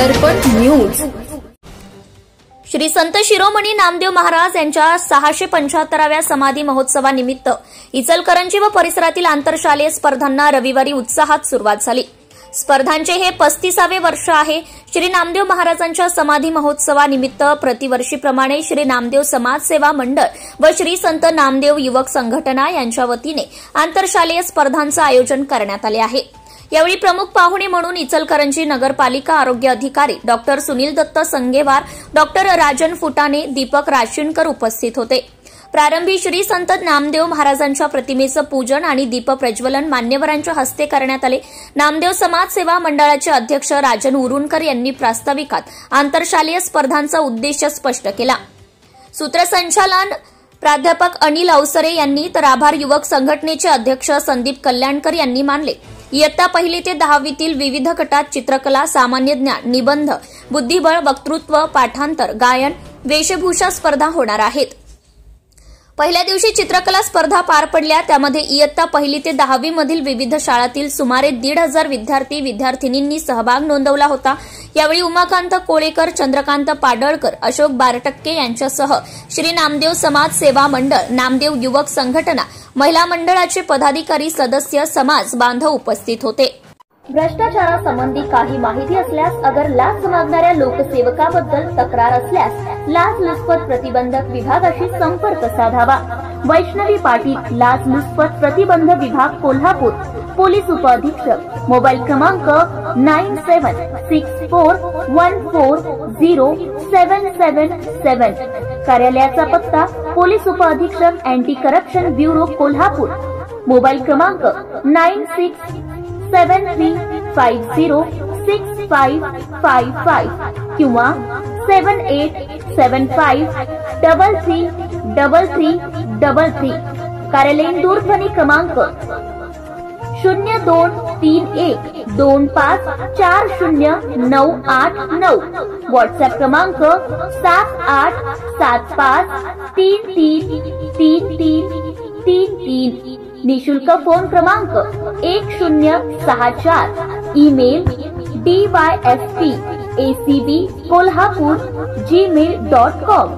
दर्पण news. Shri संत शिरोमणी नामदेव महाराज यांच्या 675व्या समाधी महोत्सवानिमित्त इचलकरंजी व परिसरातील आंतरशालेय स्पर्धांना रविवारी उत्साहात सुरुवात झाली। स्पर्धांचे हे 35वे वर्ष आहे। श्री नामदेव महाराजांच्या समाधी महोत्सवानिमित्त प्रतिवर्षीप्रमाणे श्री नामदेव समाज सेवा मंडळ व श्री संत नामदेव युवक संघटना यांच्या वतीने आंतरशालेय स्पर्धांचे आयोजन करण्यात आले आहे। यावेळी प्रमुख पाहुणे म्हणून इचलकरंजी नगरपालिका आरोग्य अधिकारी डॉक्टर सुनील दत्त संगेवार, डॉक्टर राजन फुटाणे, दीपक राशीनकर उपस्थित होते। प्रारंभी श्री संत नामदेव महाराजांच्या प्रतिमेचं पूजन आणि दीप प्रज्वलन मान्यवरांच्या हस्ते करण्यात आले। नामदेव समाज सेवा मंडळाचे अध्यक्ष राजन उरुणकर यांनी प्रास्ताविकात आंतरशालेय स्पर्धांचा उद्देश स्पष्ट केला। सूत्रसंचालन प्राध्यापक अनिल अवसरे यांनी तर आभार युवक संघटनेचे अध्यक्ष संदीप कल्याणकर यांनी मानले। इयत्ता 1ली ते 10वीतील विविध गटात चित्रकला, सामान्य ज्ञान, निबंध, बुद्धिबळ, वक्तृत्व, पाठांतर, गायन, वेशभूषा स्पर्धा होणार आहेत। पहिल्या दिवशी चित्रकला स्पर्धा पार पडल्या। त्यामध्ये इयत्ता 1ली ते 10वी मधील विविध शाळांतील सुमारे 1,500 विद्यार्थी विद्यार्थिनींनी सहभाग नोंदवला होता। यावेळी उमाकांत कोळेकर, चंद्रकांत पाडळकर, अशोक बारटक्के यांच्यासह श्री नामदेव समाज सेवा मंडळ, नामदेव युवक संघटना, महिला मंडळाचे पदाधिकारी, सदस्य, समाज बांधव उपस्थित होते। भ्रष्टाचारासंबंधी काही माहिती असल्यास अगर लाच मागणाऱ्या लोकसेवकाबद्दल तक्रार असल्यास लाचलुचपत प्रतिबंधक विभागाशी संपर्क साधावा। वैष्णवी पाटील, लाचलुचपत प्रतिबंध विभाग, कोल्हापूर। पोलीस उपअधीक्षक, मोबाईल क्रमांक 9764140777। कार्यालयाचा पत्ता पोलीस उपअधीक्षक, anti corruption bureau, Kolhapur. Mobile क्रमांक 9673506555 किंवा 7875333333। कार्यालयीन दूरध्वनी क्रमांक 0231254098 व्हॉट्सअप क्रमांक 7875333333। निशुल्क फोन क्रमांक 1064। Email dyfpacb kolhapur@gmail.com।